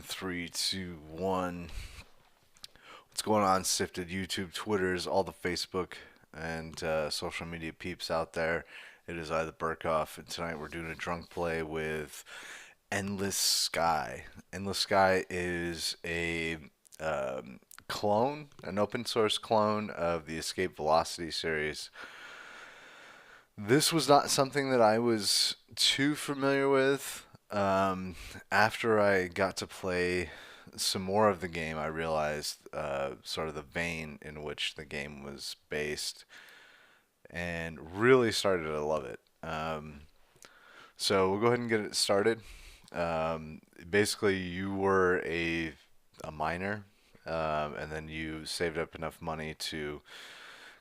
And three, two, one. What's going on, Sifted YouTube, Twitters, all the Facebook and social media peeps out there? It is I, the Berkough, and tonight we're doing a drunk play with Endless Sky. Endless Sky is a clone, an open source clone of the Escape Velocity series. This was not something that I was too familiar with. After I got to play some more of the game, I realized sort of the vein in which the game was based and really started to love it. So we'll go ahead and get it started. Basically, you were a miner, and then you saved up enough money to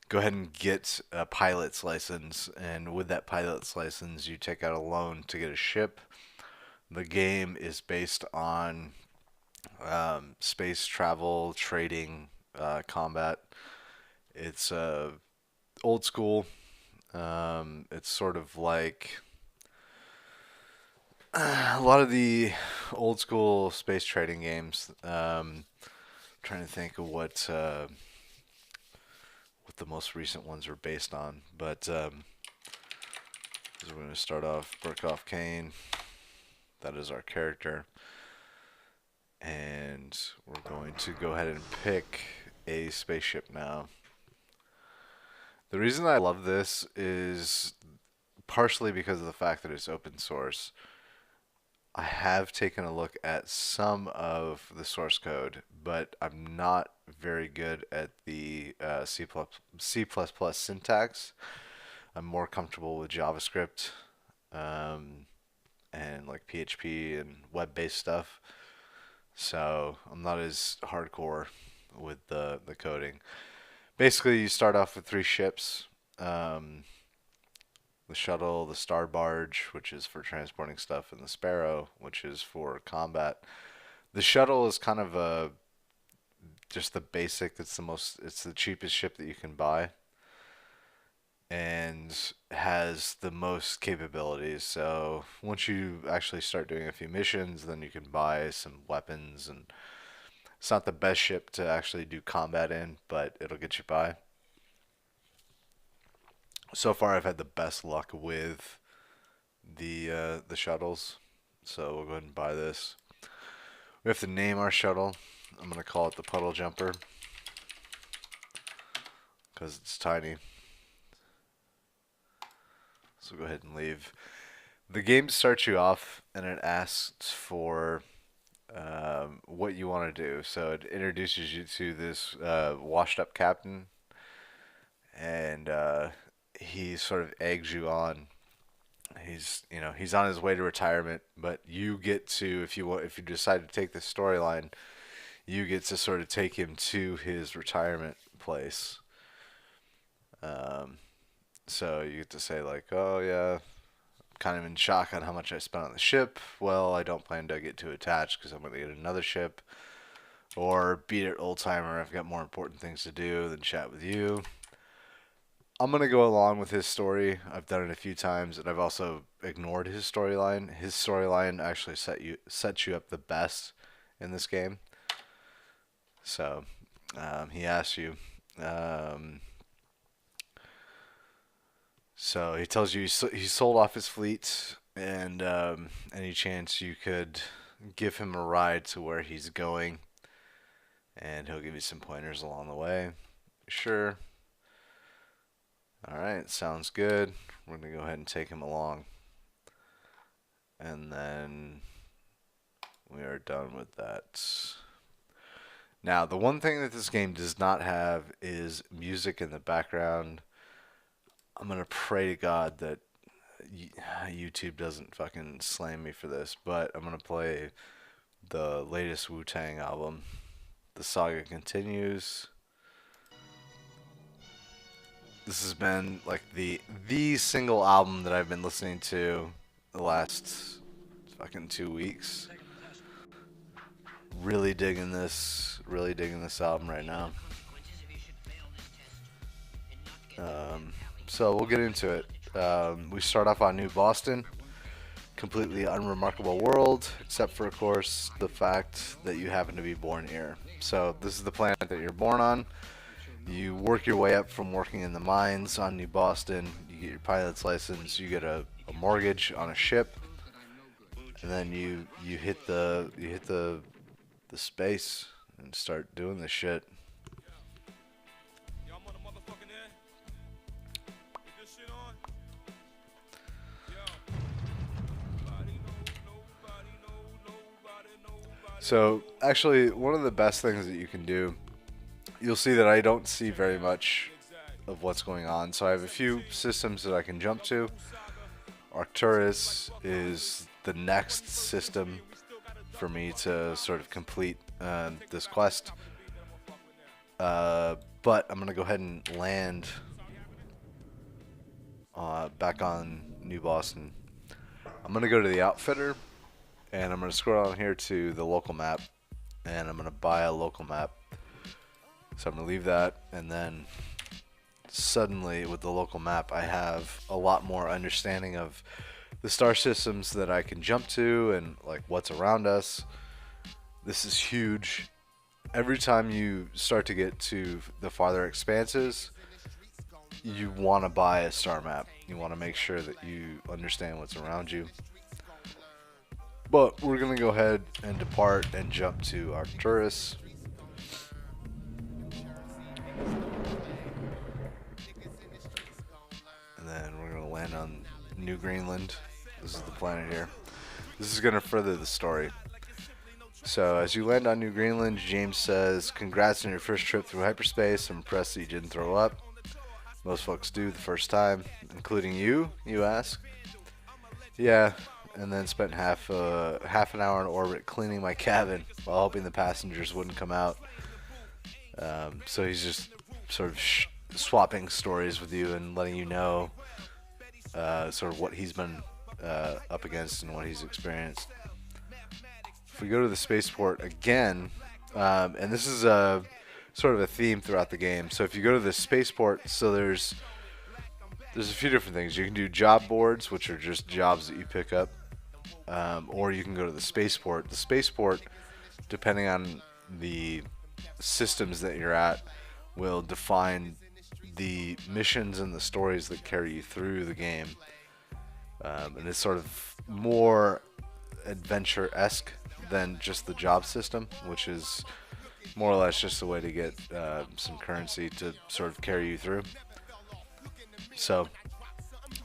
go ahead and get a pilot's license. And with that pilot's license, you take out a loan to get a ship. The game is based on space travel, trading, combat. It's old school. It's sort of like a lot of the old school space trading games. Trying to think of what the most recent ones were based on, but we're going to start off Berkough Kane. That is our character. And we're going to go ahead and pick a spaceship now. The reason I love this is partially because of the fact that it's open source. I have taken a look at some of the source code, but I'm not very good at the C++ syntax. I'm more comfortable with JavaScript and like PHP and web-based stuff. So I'm not as hardcore with the coding. Basically, you start off with three ships. The shuttle, the star barge, which is for transporting stuff, and the sparrow, which is for combat. The shuttle is kind of just the basic. It's the cheapest ship that you can buy, and has the most capabilities. So once you actually start doing a few missions, then you can buy some weapons, and it's not the best ship to actually do combat in, but it'll get you by. So far, I've had the best luck with the shuttles, so we'll go ahead and buy this. We have to name our shuttle. I'm gonna call it the Puddle Jumper because it's tiny. So go ahead and leave. The game starts you off and it asks for what you want to do. So it introduces you to this washed up captain, and he sort of eggs you on. He's on his way to retirement, but you get to, if you decide to take this storyline, you get to sort of take him to his retirement place. Um, so you get to say like, oh yeah, kind of in shock on how much I spent on the ship. Well, I don't plan to get too attached because I'm going to get another ship. Or beat it, old timer. I've got more important things to do than chat with you. I'm going to go along with his story. I've done it a few times, and I've also ignored his storyline. His storyline actually sets you up the best in this game. So he asks you. So he tells you he sold off his fleet, and any chance you could give him a ride to where he's going, and he'll give you some pointers along the way. Sure. Alright, sounds good. We're going to go ahead and take him along. And then we are done with that. Now, the one thing that this game does not have is music in the background. I'm going to pray to God that YouTube doesn't fucking slam me for this, but I'm going to play the latest Wu-Tang album. The saga continues. This has been like the single album that I've been listening to the last fucking 2 weeks. Really digging this album right now. So we'll get into it. We start off on New Boston. completely unremarkable world, except for, of course, the fact that you happen to be born here. So this is the planet that you're born on. You work your way up from working in the mines on New Boston. You get your pilot's license. You get a mortgage on a ship, and then you hit the space and start doing this shit. So actually, one of the best things that you can do, you'll see that I don't see very much of what's going on. So I have a few systems that I can jump to. Arcturus is the next system for me to sort of complete this quest. But I'm going to go ahead and land back on New Boston. I'm going to go to the outfitter, and I'm going to scroll down here to the local map, and I'm going to buy a local map. So I'm going to leave that, and then suddenly with the local map I have a lot more understanding of the star systems that I can jump to and like what's around us. This is huge. Every time you start to get to the farther expanses, you want to buy a star map. You want to make sure that you understand what's around you. But we're going to go ahead and depart and jump to Arcturus. And then we're going to land on New Greenland. This is the planet here. This is going to further the story. So as you land on New Greenland, James says, "Congrats on your first trip through hyperspace. I'm impressed that you didn't throw up. Most folks do the first time, including you," you ask. "Yeah," and then spent half an hour in orbit cleaning my cabin while hoping the passengers wouldn't come out. So he's just sort of swapping stories with you and letting you know sort of what he's been up against and what he's experienced. If we go to the spaceport again, and this is a sort of a theme throughout the game. So if you go to the spaceport, so there's a few different things. You can do job boards, which are just jobs that you pick up, or you can go to the spaceport. The spaceport, depending on the systems that you're at, will define the missions and the stories that carry you through the game. And it's sort of more adventure-esque than just the job system, which is more or less just a way to get some currency to sort of carry you through. So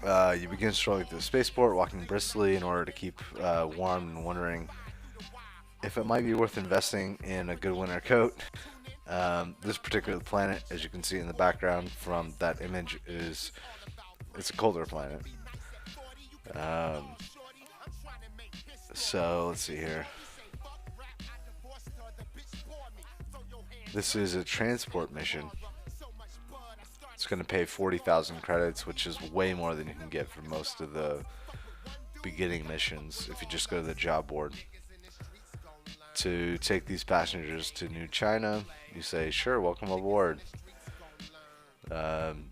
you begin strolling through the spaceport, walking briskly in order to keep warm and wondering if it might be worth investing in a good winter coat. This particular planet, as you can see in the background from that image, it's a colder planet. So let's see here. This is a transport mission. It's going to pay 40,000 credits, which is way more than you can get for most of the beginning missions if you just go to the job board. To take these passengers to New China, you say, "Sure, welcome aboard."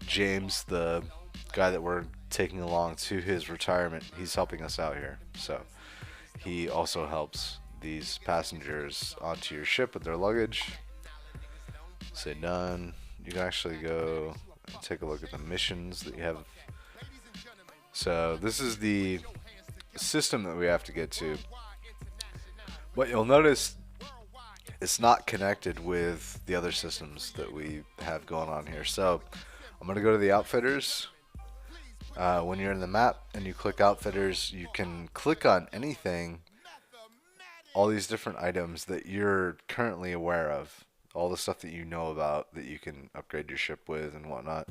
James, the guy that we're taking along to his retirement, he's helping us out here. So he also helps these passengers onto your ship with their luggage. Say done. You can actually go and take a look at the missions that you have. So this is the system that we have to get to. What you'll notice, it's not connected with the other systems that we have going on here. So I'm going to go to the outfitters. When you're in the map and you click outfitters, you can click on anything, all these different items that you're currently aware of, all the stuff that you know about that you can upgrade your ship with and whatnot.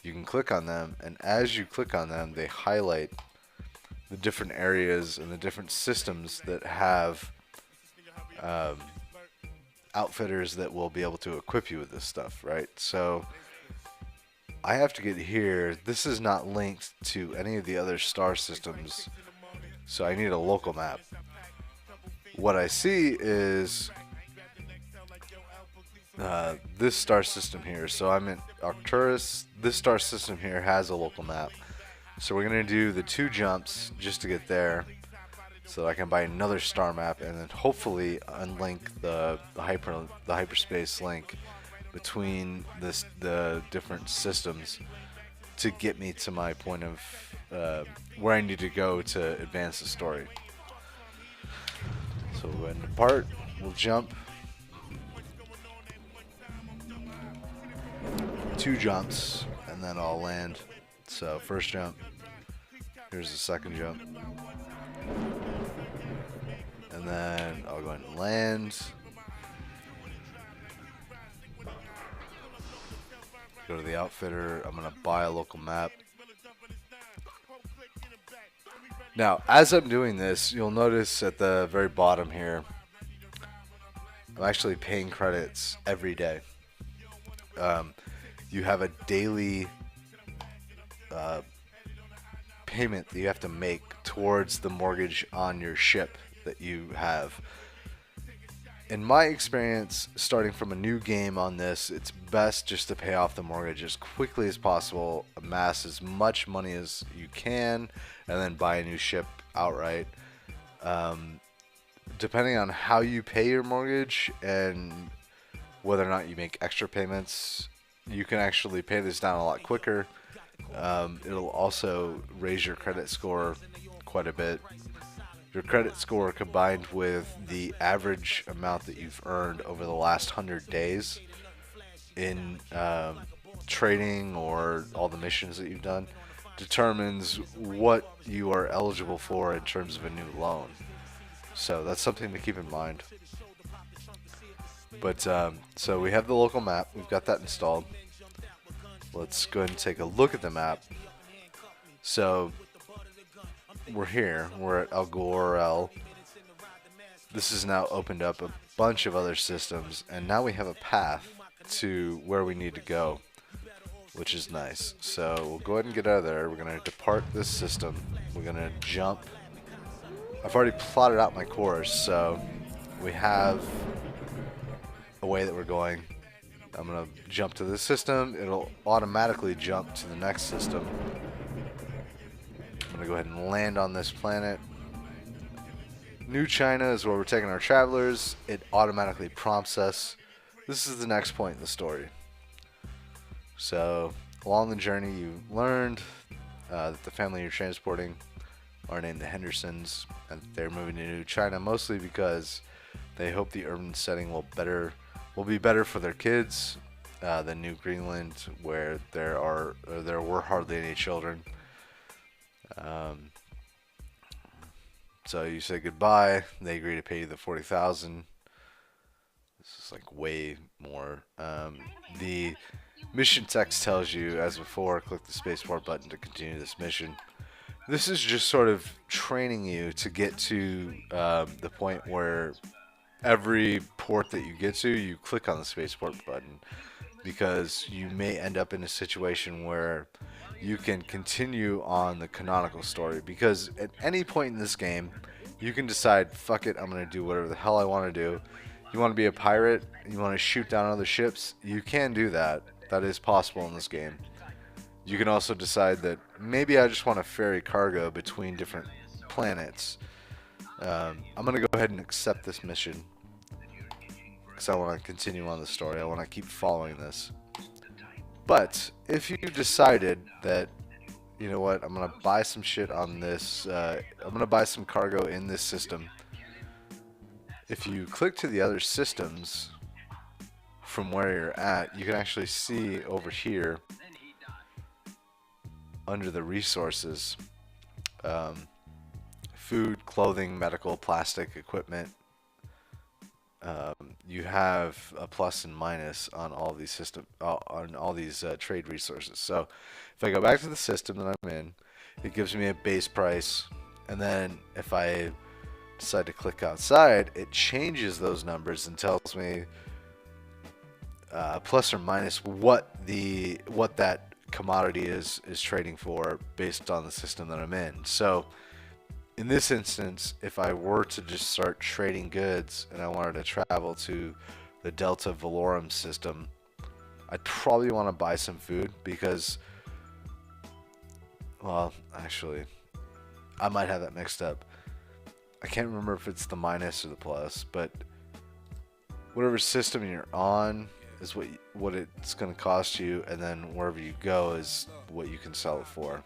You can click on them, and as you click on them, they highlight the different areas and the different systems that have outfitters that will be able to equip you with this stuff, right? So I have to get here. This is not linked to any of the other star systems, so I need a local map. What I see is this star system here. So I'm in Arcturus. This star system here has a local map. So we're going to do the 2 jumps just to get there. so I can buy another star map and then hopefully unlink the hyperspace link between the different systems to get me to my point of where I need to go to advance the story. So we'll go ahead and depart. We'll jump. 2 jumps, and then I'll land. So first jump. Here's the second jump. And then I'll go ahead and land. Go to the outfitter. I'm going to buy a local map. Now, as I'm doing this, you'll notice at the very bottom here, I'm actually paying credits every day. You have a daily payment that you have to make towards the mortgage on your ship that you have. In my experience, starting from a new game on this, it's best just to pay off the mortgage as quickly as possible, amass as much money as you can, and then buy a new ship outright. Depending on how you pay your mortgage and whether or not you make extra payments, you can actually pay this down a lot quicker. It'll also raise your credit score quite a bit. Your credit score combined with the average amount that you've earned over the last 100 days in trading or all the missions that you've done determines what you are eligible for in terms of a new loan. So that's something to keep in mind. But so we have the local map. We've got that installed. Let's go ahead and take a look at the map. So we're here. We're at El Gorel. This has now opened up a bunch of other systems, and now we have a path to where we need to go, which is nice. So we'll go ahead and get out of there. We're going to depart this system. We're going to jump. I've already plotted out my course, so we have a way that we're going. I'm going to jump to this system. It'll automatically jump to the next system. I'm going to go ahead and land on this planet. New China is where we're taking our travelers. It automatically prompts us. This is the next point in the story. So, along the journey, you learned that the family you're transporting are named the Hendersons, and they're moving to New China mostly because they hope the urban setting will be better for their kids than New Greenland, where there were hardly any children. So you say goodbye. They agree to pay you the 40,000. This is like way more. The mission text tells you, as before, click the spacebar button to continue this mission. This is just sort of training you to get to the point where every port that you get to, you click on the spaceport button, because you may end up in a situation where you can continue on the canonical story, because at any point in this game you can decide, fuck it, I'm going to do whatever the hell I want to do. You want to be a pirate, you want to shoot down other ships, you can do that. That is possible in this game. You can also decide that maybe I just want to ferry cargo between different planets. I'm going to go ahead and accept this mission because I want to continue on the story. I want to keep following this. But if you decided that, you know what, I'm going to buy some shit on this, I'm going to buy some cargo in this system. If you click to the other systems from where you're at, you can actually see over here under the resources, food, clothing, medical, plastic, equipment. You have a plus and minus on all these trade resources. So if I go back to the system that I'm in, it gives me a base price, and then if I decide to click outside, it changes those numbers and tells me plus or minus what that commodity is trading for based on the system that I'm in. So in this instance, if I were to just start trading goods and I wanted to travel to the Delta Valorum system, I'd probably want to buy some food because, well, actually, I might have that mixed up. I can't remember if it's the minus or the plus, but whatever system you're on is what it's going to cost you, and then wherever you go is what you can sell it for.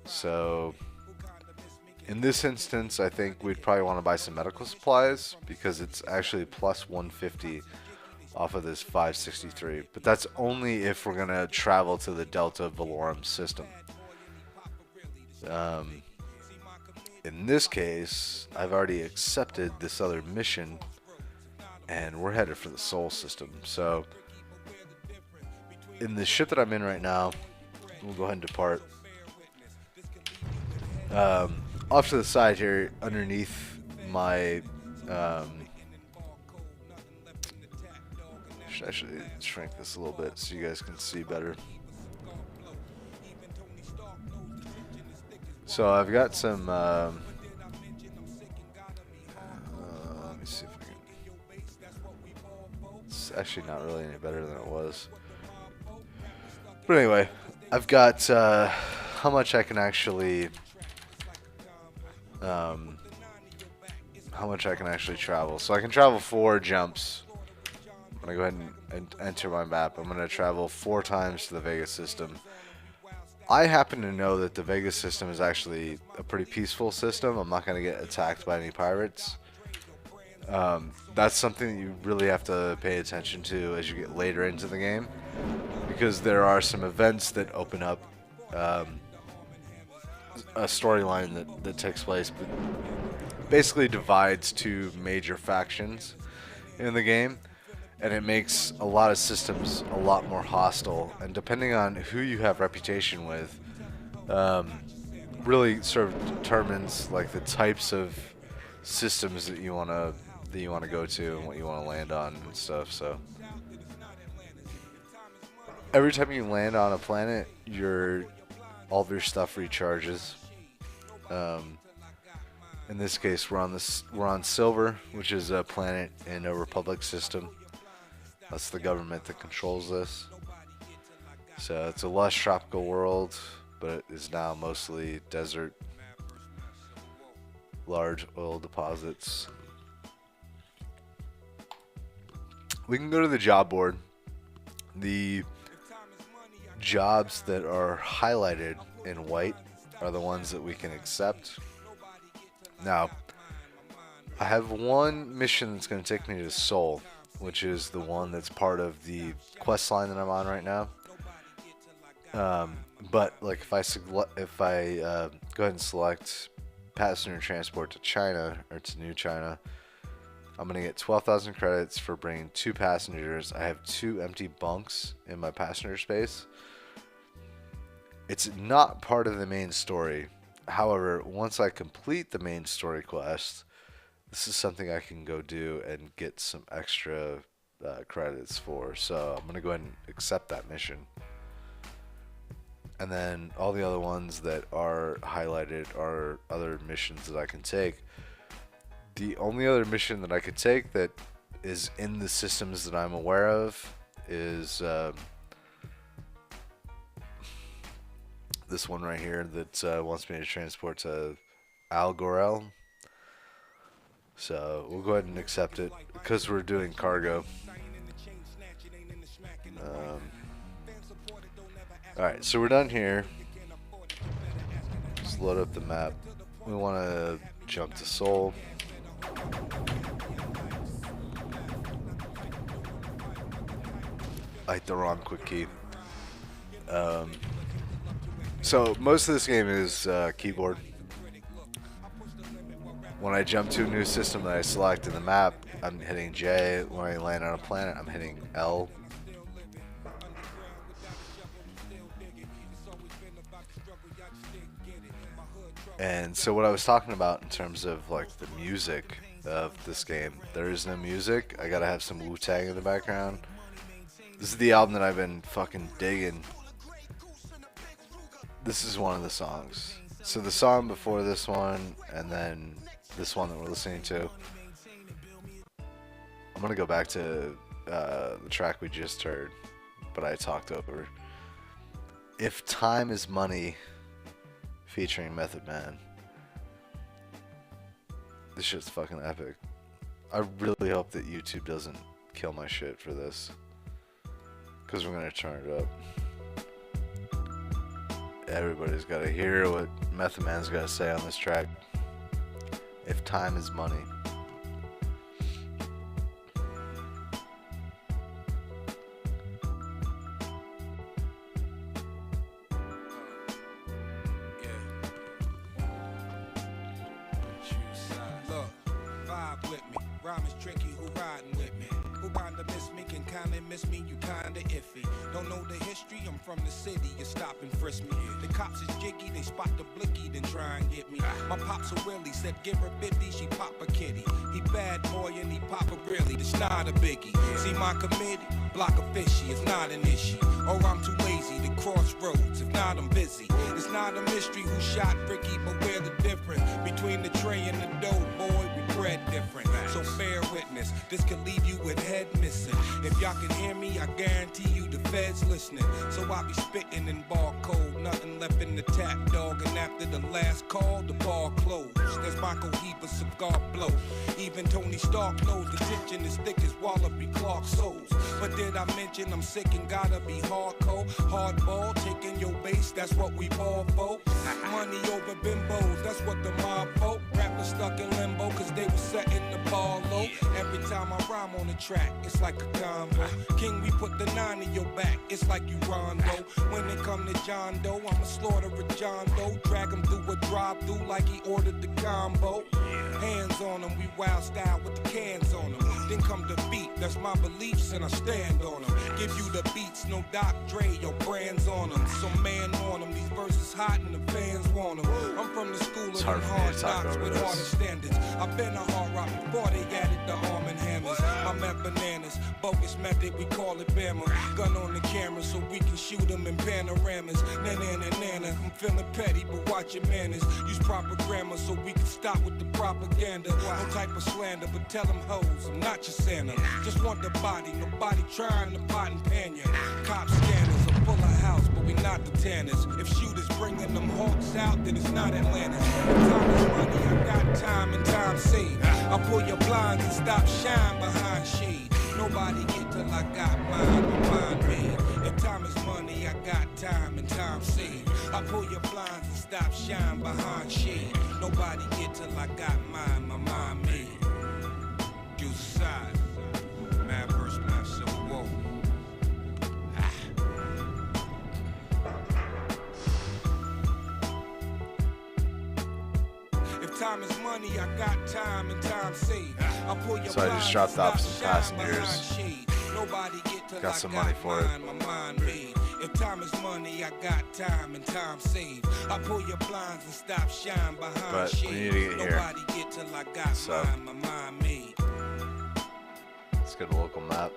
So in this instance, I think we'd probably want to buy some medical supplies because it's actually plus 150 off of this 563. But that's only if we're going to travel to the Delta Valorum system. In this case, I've already accepted this other mission, and we're headed for the Sol system. So in the ship that I'm in right now, we'll go ahead and depart. Off to the side here, underneath my, should actually shrink this a little bit so you guys can see better. So I've got some, let me see if I can, it's actually not really any better than it was. But anyway, I've got, how much I can actually, travel. So I can travel 4 jumps. I'm going to go ahead and enter my map. I'm going to travel 4 times to the Vega system. I happen to know that the Vega system is actually a pretty peaceful system. I'm not going to get attacked by any pirates. That's something that you really have to pay attention to as you get later into the game, because there are some events that open up a storyline that takes place, but basically divides 2 major factions in the game, and it makes a lot of systems a lot more hostile. And depending on who you have reputation with, really sort of determines like the types of systems that you want to go to and what you want to land on and stuff. So every time you land on a planet, all of your stuff recharges. In this case, we're on Silver, which is a planet in a Republic system. That's the government that controls this. So it's a lush tropical world, but it is now mostly desert, large oil deposits. We can go to the job board. The jobs that are highlighted in white are the ones that we can accept. Now, I have one mission that's going to take me to Sol, which is the one that's part of the quest line that I'm on right now. But like if I go ahead and select passenger transport to China or to New China, I'm going to get 12,000 credits for bringing 2 passengers. I have 2 empty bunks in my passenger space. It's not part of the main story. However, once I complete the main story quest, this is something I can go do and get some extra credits for. So I'm going to go ahead and accept that mission. And then all the other ones that are highlighted are other missions that I can take. The only other mission that I could take that is in the systems that I'm aware of is this one right here that wants me to transport to Al Gorel. So we'll go ahead and accept it because we're doing cargo. Alright, so we're done here. Let's load up the map. We want to jump to Sol. I hit the wrong quick key. So most of this game is keyboard. When I jump to a new system that I select in the map, I'm hitting J. When I land on a planet, I'm hitting L. And so what I was talking about in terms of like the music of this game, there is no music. I gotta have some Wu-Tang in the background. This is the album that I've been fucking digging. This is one of the songs. So the song before this one, and then this one that we're listening to. I'm gonna go back to the track we just heard, but I talked over. If Time is Money, featuring Method Man. This shit's fucking epic. I really hope that YouTube doesn't kill my shit for this, because we're gonna turn it up. Everybody's gotta hear what Method Man's gotta say on this track. If time is money. Rhyme is tricky, who riding with me? Who kinda miss me, can kinda miss me, you kinda iffy. Don't know the history, I'm from the city, you stop and frisk me. The cops is jiggy, they spot the blicky, then try and get me. My pops a willy, said give her 50, she pop a kitty. He bad boy and he pop a really, it's not a biggie. See my committee, block a fishy, it's not an issue. Or I'm too lazy to cross roads, if not I'm busy. It's not a mystery who shot Ricky, but we're the difference between the tray and the dough, boy, we bred different. So bear witness, this could leave you with head missing. If y'all can hear me, I guarantee you the feds listening. So I be spitting in bar code, nothing left in the tap, dog. And after the last call, the bar closed. There's Michael Heaver, cigar blow. Even Tony Stark knows the tension is thick as Wallaby Clark souls. But did I mention I'm sick and gotta be hardcore? Hardball, taking your base, that's what we ball for. Money over bimbos, that's what the mob folk. Rappers stuck in limbo, cause they was setting the bar low. Every time I rhyme on the track, it's like a combo. King, we put the 9 in your back, it's like you Rondo. When it come to John Doe, I'ma slaughter a John Doe. Drag him through a drive-through like he ordered the combo. Hands on him, we wild style with the cans on him. Then come the beat, that's my beliefs and I stand on them. Give you the beats, no Doc Dre, your brands on them. So man on them, these verses hot and the fans want them. I'm from the school of them hard knocks with harder standards. I've been a hard rock before they added the arm and hammers. I'm at bananas, bogus method, we call it Bama. Gun on the camera so we can shoot them in panoramas. Nana, I'm feeling petty, but watch your manners. Use proper grammar so we can stop with the propaganda. No type of slander, but tell them hoes, I'm not your Santa. Just want the body, nobody trying to pot and pan ya. Cop scanners, I'm full of house, but we not the Tanners. If shooters bringing them hawks out, then it's not Atlantis. Time is money, I got time and time saved. I pull your blinds and stop shine behind shade. Nobody get till I got mine, my mind made. If time is money, I got time and time saved. I pull your blinds and stop shine behind shade. Nobody get till I got mine, my mind made. You side, mad verse, mad civil war. If time is money, I got time and time saved. I pull your So I just dropped off some passengers. Nobody get till Got I some got money for it. mine, my mind made. If time is money, I got time and time saved. I pull your blinds and stop shine behind But we shade. need to get here. Nobody get till I got So, mine, my mind made. let's go to local map.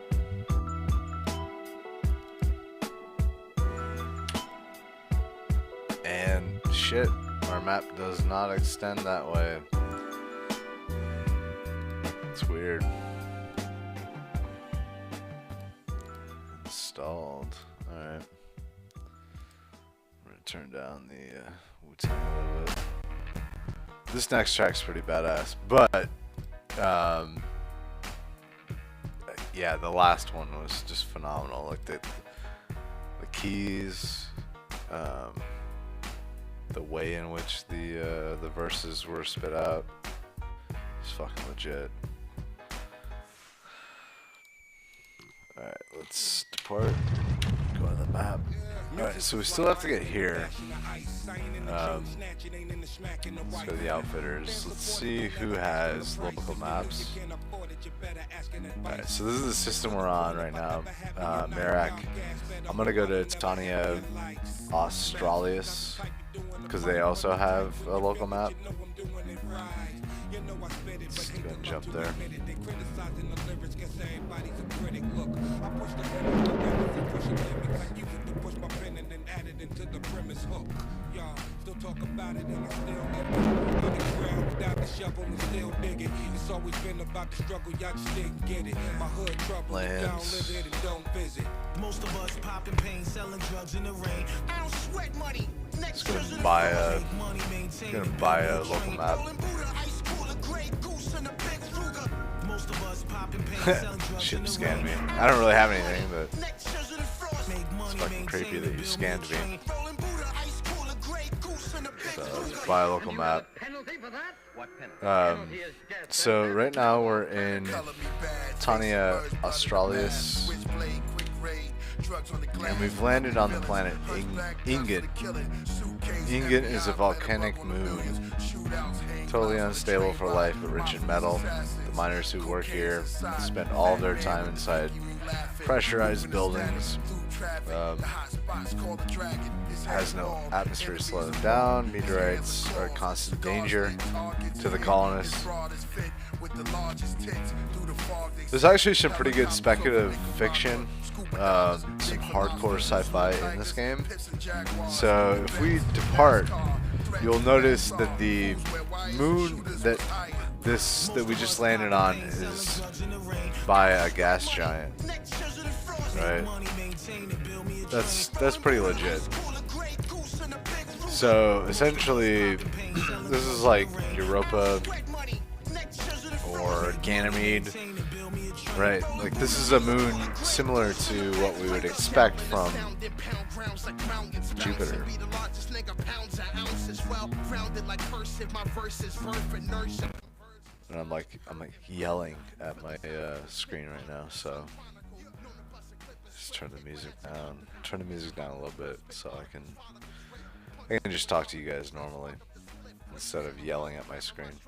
And shit, our map does not extend that way. It's weird. Installed. Alright. I'm gonna turn down the Wu-Tang a little bit. This next track's pretty badass, but yeah, the last one was just phenomenal. Like the keys, the way in which the verses were spit out, it's fucking legit. All right, let's depart. Go on the map. All right, so we still have to get here. Let's go to the outfitters. Let's see who has local maps. Alright, so this is the system we're on right now. Merak. I'm gonna go to Titania Australis because they also have a local map. Let's go and jump there. Talk about it and I still get it. On the ground without the shovel and still dig it. It's always been about the struggle, y'all just didn't get it. My hood trouble, don't live it and don't visit. Most of us popping pain, selling drugs in the rain. I don't sweat money. Next gonna buy a local map. Ship scanned me. I don't really have anything, but it's fucking creepy that you scanned me. So, buy a local map. Um, so right now we're in Tania Australis, and we've landed on the planet Ingot. Ingot is a volcanic moon, totally unstable for life but rich in metal. The miners who work here spend all of their time inside pressurized buildings. Has no atmosphere to slow them down. Meteorites are a constant danger to the colonists. There's actually some pretty good speculative fiction, some hardcore sci-fi in this game. So if we depart, you'll notice that the moon that we just landed on is by a gas giant, right? That's pretty legit. So essentially, this is like Europa or Ganymede, right? Like this is a moon similar to what we would expect from Jupiter. And I'm like yelling at my screen right now, so just turn the music down. Turn the music down a little bit so I can just talk to you guys normally instead of yelling at my screen.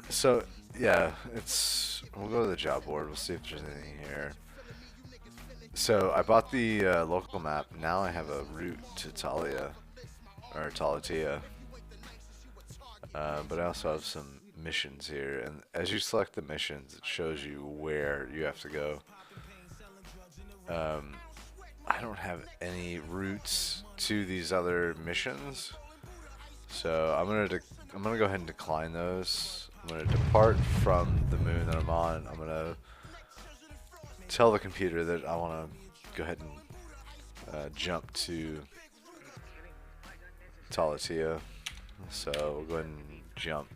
So yeah, we'll go to the job board. We'll see if there's anything here. So I bought the local map. Now I have a route to Talatia. But I also have some missions here, and as you select the missions, it shows you where you have to go. I don't have any routes to these other missions, so I'm gonna go ahead and decline those. I'm gonna depart from the moon that I'm on. I'm gonna tell the computer that I want to go ahead and jump to Talatia. So we'll go ahead and jump.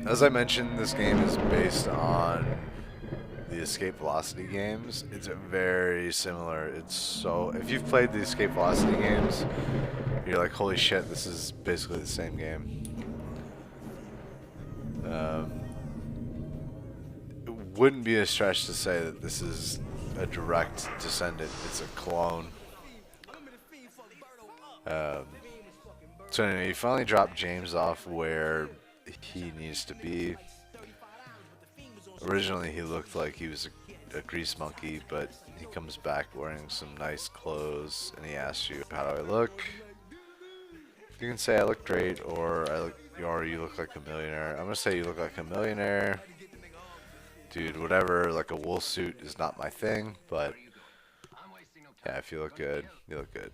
As I mentioned, this game is based on the Escape Velocity games. It's very similar. If you've played the Escape Velocity games, you're like, holy shit, this is basically the same game. It wouldn't be a stretch to say that this is a direct descendant. It's a clone. So anyway, you finally dropped James off where he needs to be. Originally, he looked like he was a grease monkey, but he comes back wearing some nice clothes, and he asks you, "How do I look?" You can say, "I look great," or "You look like a millionaire." I'm gonna say, "You look like a millionaire." Dude, whatever, like a wool suit is not my thing, but yeah, if you look good, you look good.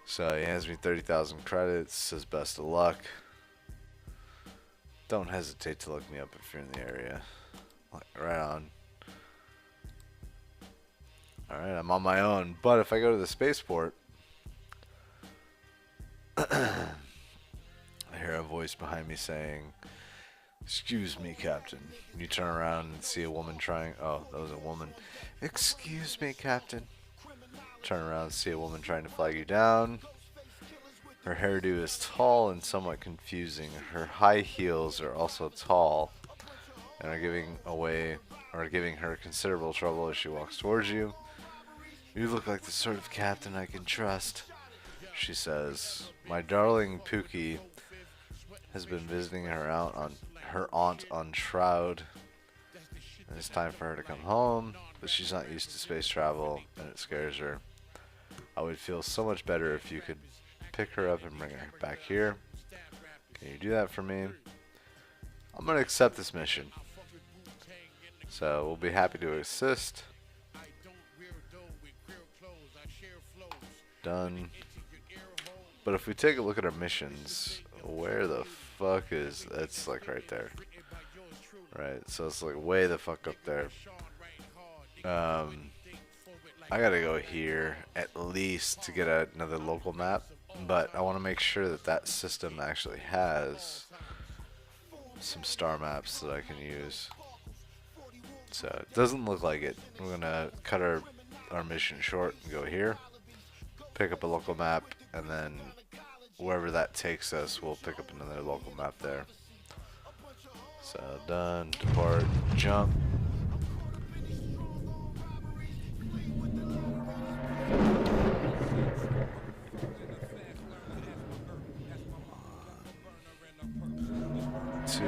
So he hands me 30,000 credits, says best of luck. Don't hesitate to look me up if you're in the area. Right on. Alright, I'm on my own, but if I go to the spaceport, I hear a voice behind me saying, "Excuse me, Captain." You turn around and see a woman trying... Oh, that was a woman. "Excuse me, Captain." Turn around and see a woman trying to flag you down. Her hairdo is tall and somewhat confusing. Her high heels are also tall and are giving her considerable trouble as she walks towards you. "You look like the sort of captain I can trust," she says. "My darling Pookie has been visiting her aunt on Shroud, and it's time for her to come home, but she's not used to space travel, and it scares her. I would feel so much better if you could pick her up and bring her back here. Can you do that for me?" I'm going to accept this mission. So we'll be happy to assist. Done. But if we take a look at our missions, where the fuck is... That's like right there. Right, so it's like way the fuck up there. Um, I gotta go here at least to get another local map, but I want to make sure that that system actually has some star maps that I can use. So it doesn't look like it. We're gonna cut our mission short and go here, pick up a local map, and then wherever that takes us, we'll pick up another local map there. So done, depart, jump. Two.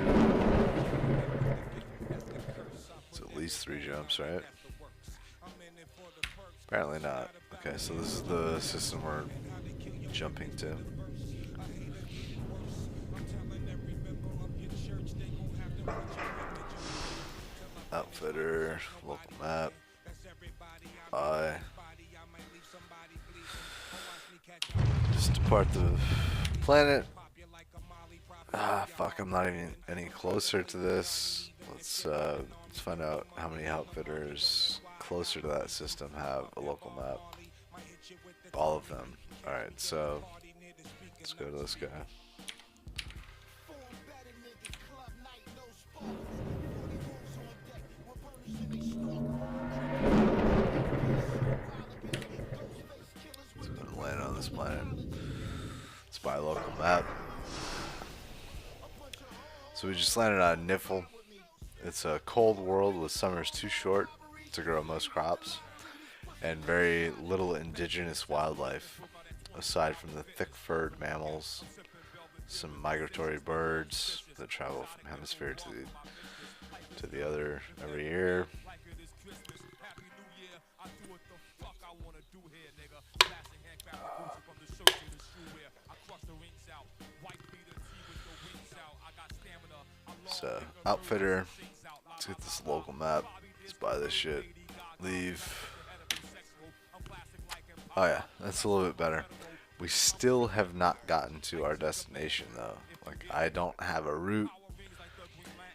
It's at least 3 jumps, right? Apparently not. Okay, so this is the system we're jumping to. Outfitter, local map, I. Just depart the planet. Ah, fuck, I'm not even any closer to this. Let's find out how many outfitters closer to that system have a local map. All of them. Alright, so let's go to this guy. So I'm gonna land on this planet. Let's buy a local map. So we just landed on Niffle. It's a cold world with summers too short to grow most crops, and very little indigenous wildlife, aside from the thick-furred mammals, some migratory birds that travel from hemisphere to the other every year. So, outfitter, let's get this local map, let's buy this shit, leave. Oh yeah, that's a little bit better. We still have not gotten to our destination though. Like, I don't have a route.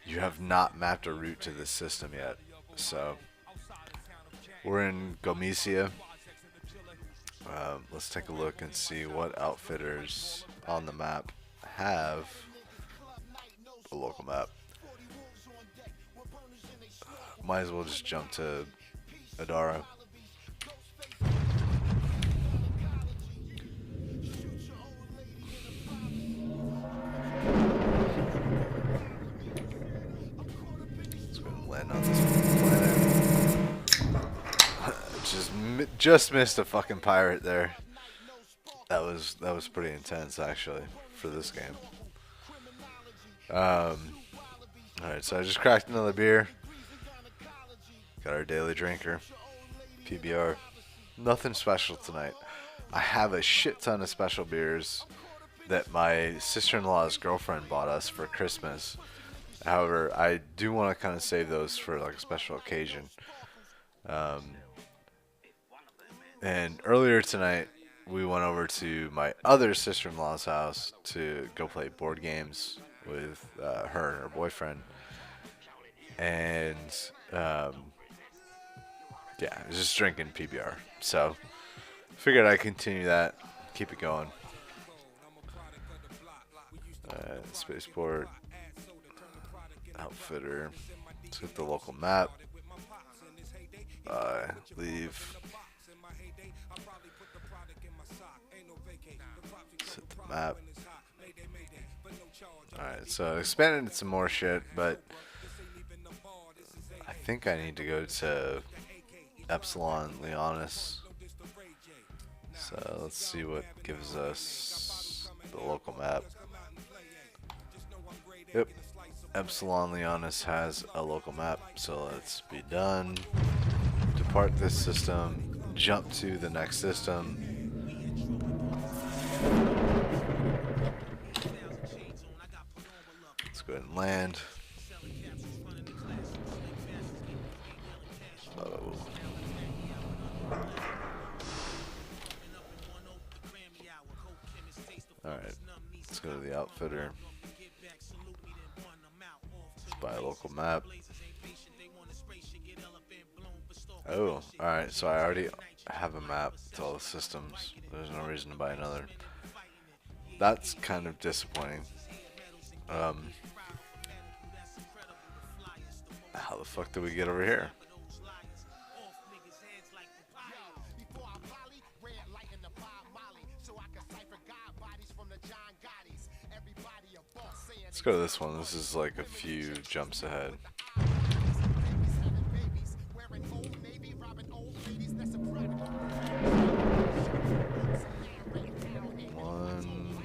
You have not mapped a route to this system yet. So, we're in Gomesia. Let's take a look and see what outfitters on the map have a local map. Might as well just jump to Adara. Let's go and land on this planet. just missed a fucking pirate there. That was pretty intense actually for this game. Alright, so I just cracked another beer. Got our daily drinker. PBR. Nothing special tonight. I have a shit ton of special beers that my sister-in-law's girlfriend bought us for Christmas. However, I do want to kind of save those for like a special occasion. And earlier tonight, we went over to my other sister-in-law's house to go play board games with her and her boyfriend. And yeah, I was just drinking PBR. So figured I'd continue that, keep it going. Spaceport, outfitter, let's hit the local map. Leave. Let's hit the map. Alright, so expanded some more shit, but I think I need to go to Epsilon Leonis. So let's see what gives us the local map. Yep, Epsilon Leonis has a local map, so let's be done. Depart this system, jump to the next system. Let's go ahead and land. Oh. Alright, let's go to the outfitter. buy a local map. Oh, alright, so I already have a map to all the systems. There's no reason to buy another. That's kind of disappointing. How the fuck did we get over here? Let's go to this one. This is like a few jumps ahead. One,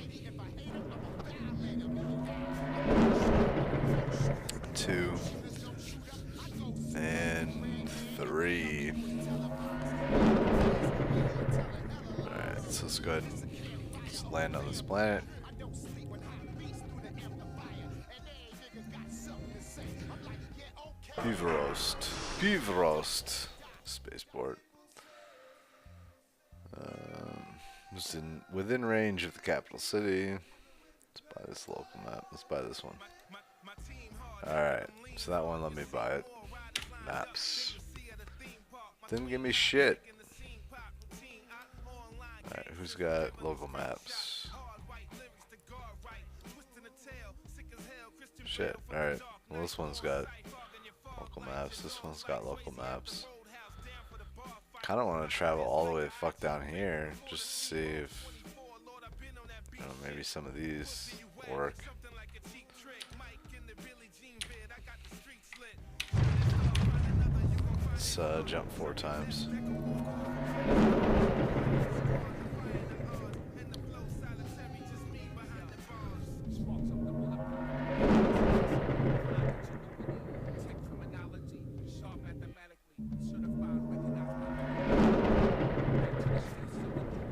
two, and three. Alright, so let's go ahead and just land on this planet. Beaverost, spaceport. Just within range of the capital city. Let's buy this local map. Let's buy this one. Alright, so that one, let me buy it. Maps. Didn't give me shit. Alright, who's got local maps? Shit, alright. Well, this one's got local maps. This one's got local maps. Kind of want to travel all the way the fuck down here just to see if, you know, maybe some of these work. Let's jump 4 times.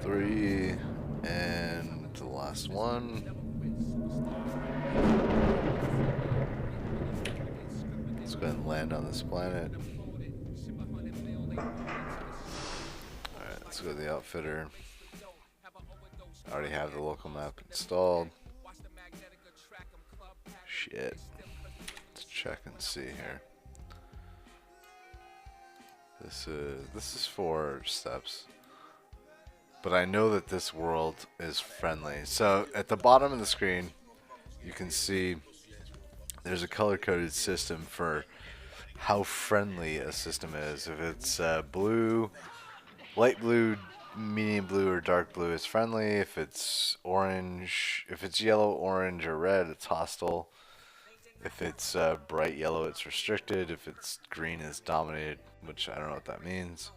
Three, and the last one. Let's go ahead and land on this planet. Alright, let's go to the outfitter. I already have the local map installed. Shit. Let's check and see here. This is 4 steps. But I know that this world is friendly. So at the bottom of the screen, you can see there's a color-coded system for how friendly a system is. If it's blue, light blue, medium blue, or dark blue, it's friendly. If it's orange, if it's yellow, orange, or red, it's hostile. If it's bright yellow, it's restricted. If it's green, it's dominated, which I don't know what that means.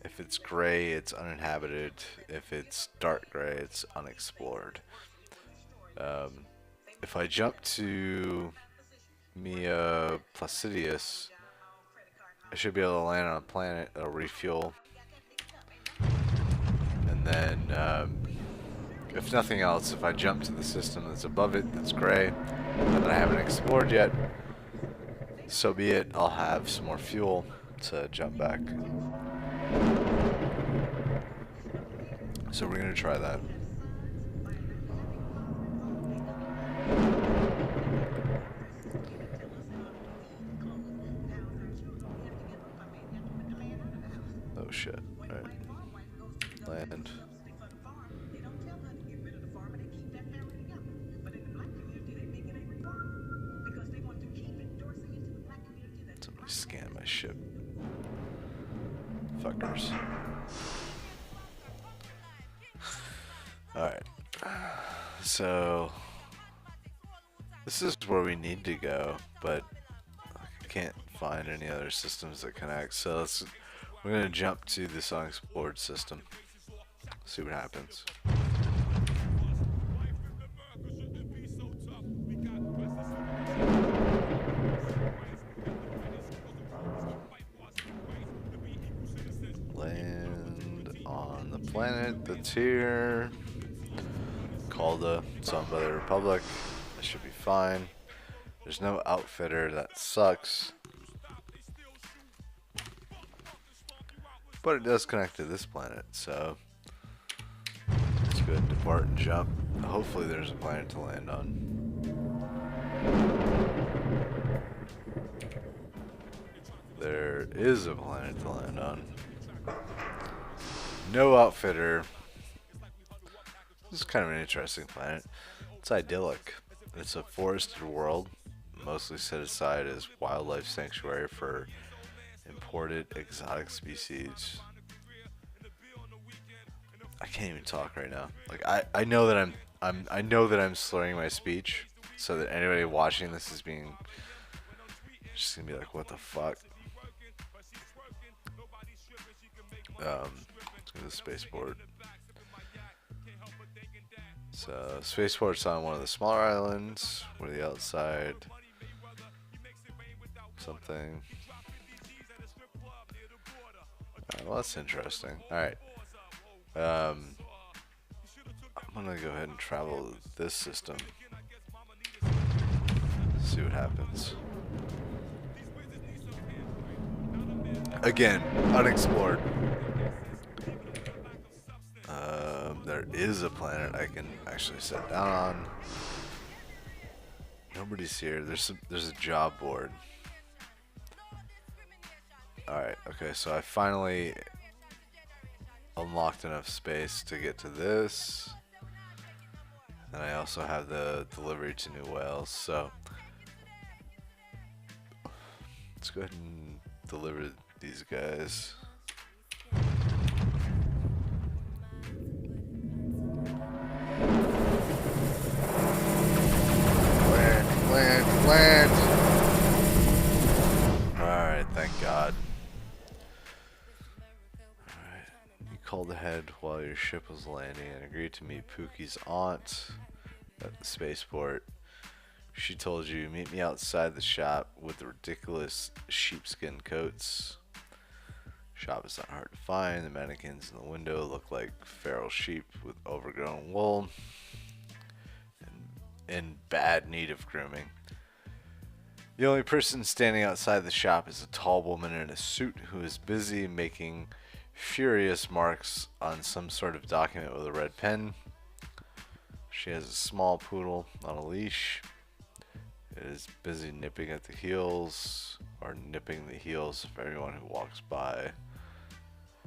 If it's gray, it's uninhabited. If it's dark gray, it's unexplored. If I jump to Mia Placidius, I should be able to land on a planet, it'll refuel. And then, if nothing else, if I jump to the system that's above it, that's gray, that I haven't explored yet, so be it, I'll have some more fuel to jump back. So we're going to try that. Oh shit. Alright. Land. Somebody scan my ship. Fuckers. Alright. So this is where we need to go, but I can't find any other systems that connect. So we're gonna jump to this unexplored system. See what happens. Land on the planet that's here. Calda, it's owned by the Republic. That should be fine. There's no outfitter, that sucks. But it does connect to this planet, so let's go ahead and depart and jump. Hopefully there's a planet to land on. There is a planet to land on. No outfitter. This is kind of an interesting planet. It's idyllic. It's a forested world, mostly set aside as wildlife sanctuary for imported exotic species. I can't even talk right now. Like I know that I know that I'm slurring my speech, so that anybody watching this is being just gonna be like, what the fuck? Let's go to the spaceport. So spaceport's on one of the smaller islands. Where the outside something. Well, that's interesting. All right. I'm gonna go ahead and travel this system. See what happens. Again, unexplored. There is a planet I can actually sit down on. Nobody's here. There's a job board. Alright, okay, so I finally unlocked enough space to get to this. And I also have the delivery to New Wales, so let's go ahead and deliver these guys. Land. Alright, thank God. Alright. You called ahead while your ship was landing and agreed to meet Pookie's aunt at the spaceport. She told you, meet me outside the shop with the ridiculous sheepskin coats. Shop is not hard to find. The mannequins in the window look like feral sheep with overgrown wool and in bad need of grooming. The only person standing outside the shop is a tall woman in a suit who is busy making furious marks on some sort of document with a red pen. She has a small poodle on a leash. It is busy nipping at the heels, or nipping the heels of everyone who walks by.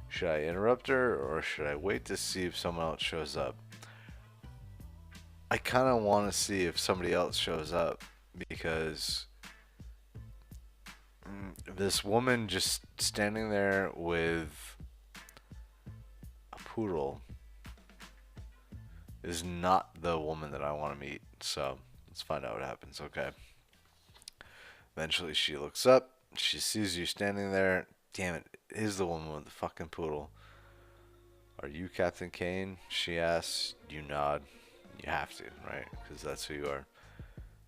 Should I interrupt her, or should I wait to see if someone else shows up? I kind of want to see if somebody else shows up, because this woman just standing there with a poodle is not the woman that I want to meet. So let's find out what happens. Okay. Eventually she looks up. She sees you standing there. Damn it. It is the woman with the fucking poodle. Are you Captain Kane? She asks. You nod. You have to, right? Because that's who you are.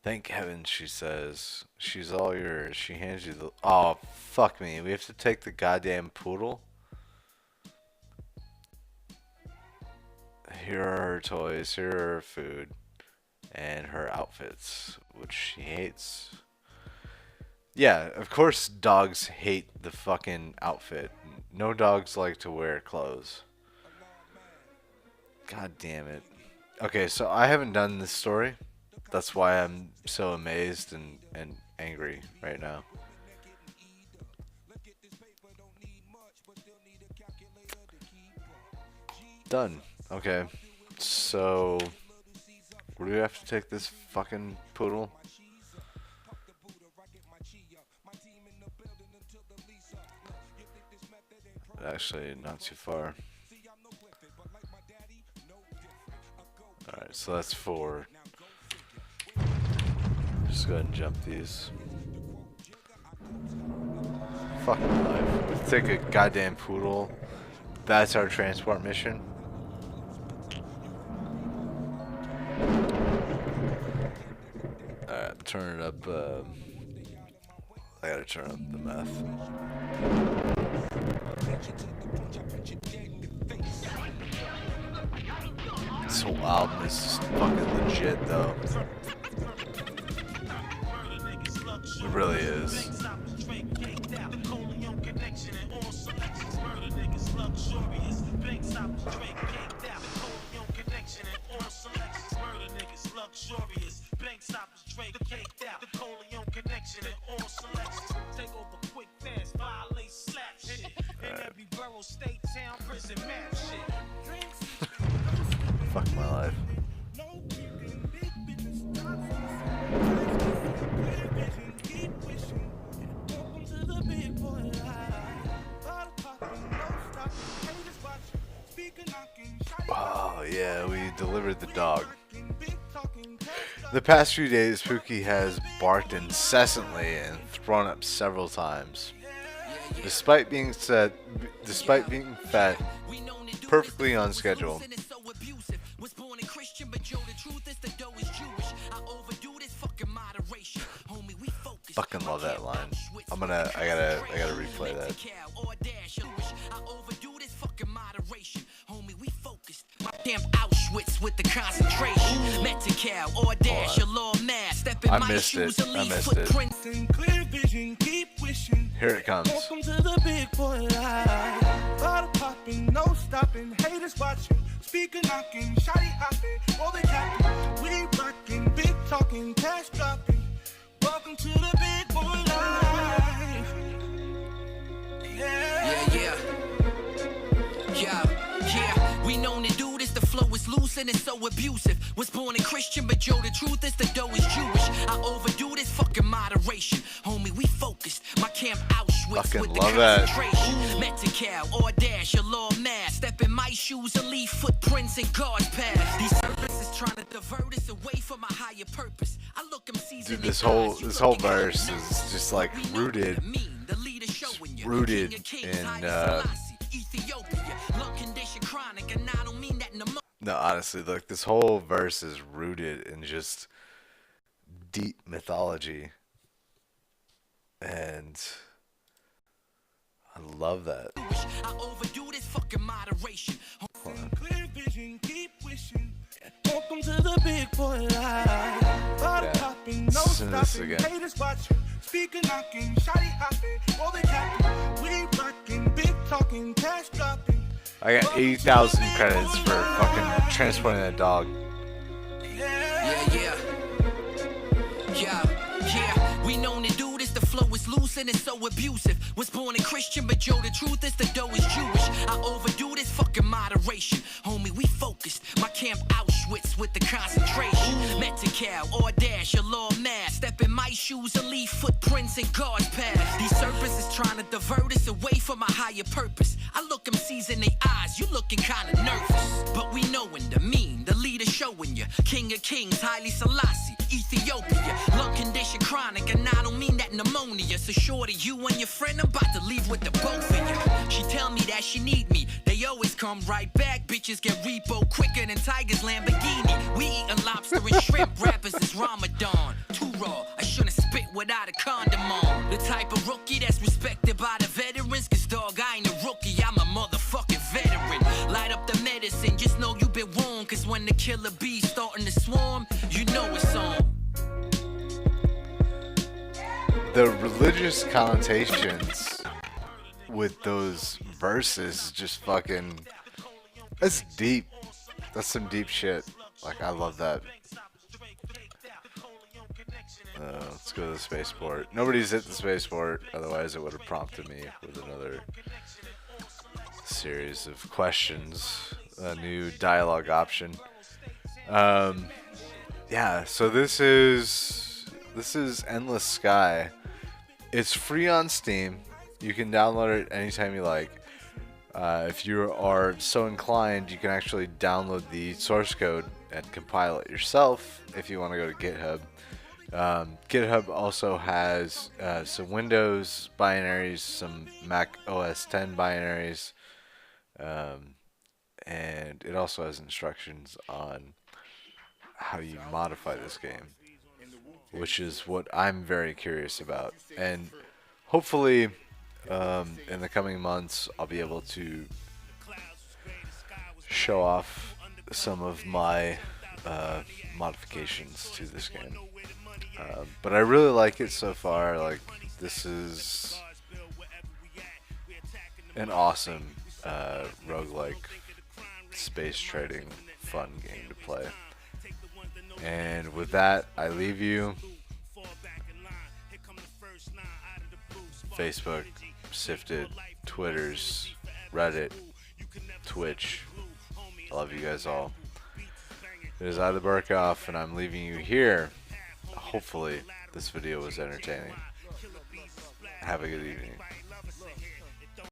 Thank heaven, she says. She's all yours. She hands you the... Oh, fuck me. We have to take the goddamn poodle? Here are her toys. Here are her food. And her outfits, which she hates. Yeah, of course dogs hate the fucking outfit. No dogs like to wear clothes. God damn it. Okay, so I haven't done this story. That's why I'm so amazed and angry right now. Done. Okay. So, where do we have to take this fucking poodle? Actually, not too far. Alright, so that's 4. Just go ahead and jump these. Fucking life. We take a goddamn poodle. That's our transport mission. Alright, turn it up. I gotta turn up the meth. This whole album is fucking legit, though. It really is. Fuck my life. Oh, yeah, we delivered the dog. The past few days, Pookie has barked incessantly and thrown up several times. Despite being fed perfectly on schedule. Fucking love that line. I gotta replay that. Damn Auschwitz with the concentration. Metical, Audash, your little mass. Step in my shoes and leave footprints. Clear vision, keep wishing. Here it comes. Welcome to the big boy life. Bottle popping, no stopping. Haters watching, speaker knocking, shotty hopping, all they capping. We rocking, big talking, cash dropping. Welcome to the big boy life. Yeah. We known to do this, the flow is loose and it's so abusive. Was born a Christian, but yo, the truth is the dough is Jewish. I overdo this fucking moderation. Homie, we focused. My camp Auschwitz Fucking with the love that. concentration. Metical, Audash, your law mass. Step in my shoes and leave footprints in God's path. These services trying to divert us away from a higher purpose. I look them season. Dude, this whole verse is just like rooted in Ethiopia, lung condition chronic, and I don't mean that in the no, honestly, look, this whole verse is rooted in just deep mythology, and I love that. I overdo this fucking moderation. Clear vision, keep wishing. Welcome to the big boy life. Bottle popping, no Listen to this stopping. again. Haters watching, speaker knocking, shotty hopping, all they capping. We rocking, big talking, cash dropping. I got 80,000 credits for fucking transporting that dog. Yeah. We known to do this, the flow is loose and it's so abusive. Was born a Christian, but yo, the truth is the dough is Jewish. I overdo this fucking moderation. Homie, we focused. My camp Auschwitz with the concentration. Metical, Audash, your law mass. Step in my shoes and leave footprints in God's path. These serpents is trying to divert us away from a higher purpose. I look them seas in their eyes, you looking kinda nervous. But we knowin' the mean, the leader showing you. King of kings, Haile Selassie, Ethiopia. Lung condition chronic, and I don't mean that pneumonia. So shorty, you and your friend, I'm about to leave with the both of you. She tell me that she need me, they always come right back. Bitches get repo quicker than Tiger's Lamborghini. We eatin' lobster and shrimp, rappers is Ramadan. Too raw, I shouldn't spit without a condom on. The type of rookie that's respected by the veterans. Cause dog, I ain't a rookie, I'm a motherfucking veteran. Light up the medicine, just know you been warned. Cause when the killer bees starting to swarm, you know it's on. The religious connotations with those verses just fucking, that's deep. That's some deep shit. Like, I love that. Let's go to the spaceport. Nobody's hit the spaceport, otherwise it would have prompted me with another series of questions, a new dialogue option. Yeah, so this is Endless Sky. It's free on Steam. You can download it anytime you like. If you are so inclined, you can actually download the source code and compile it yourself if you want to go to GitHub. GitHub also has some Windows binaries, some Mac OS X binaries, and it also has instructions on how you modify this game, which is what I'm very curious about. And hopefully, in the coming months, I'll be able to show off some of my modifications to this game. But I really like it so far. Like, this is an awesome roguelike space trading fun game to play. And with that, I leave you. Facebook, Sifted, Twitters, Reddit, Twitch. I love you guys all. It is I, the Berkough, and I'm leaving you here. Hopefully, this video was entertaining. Have a good evening.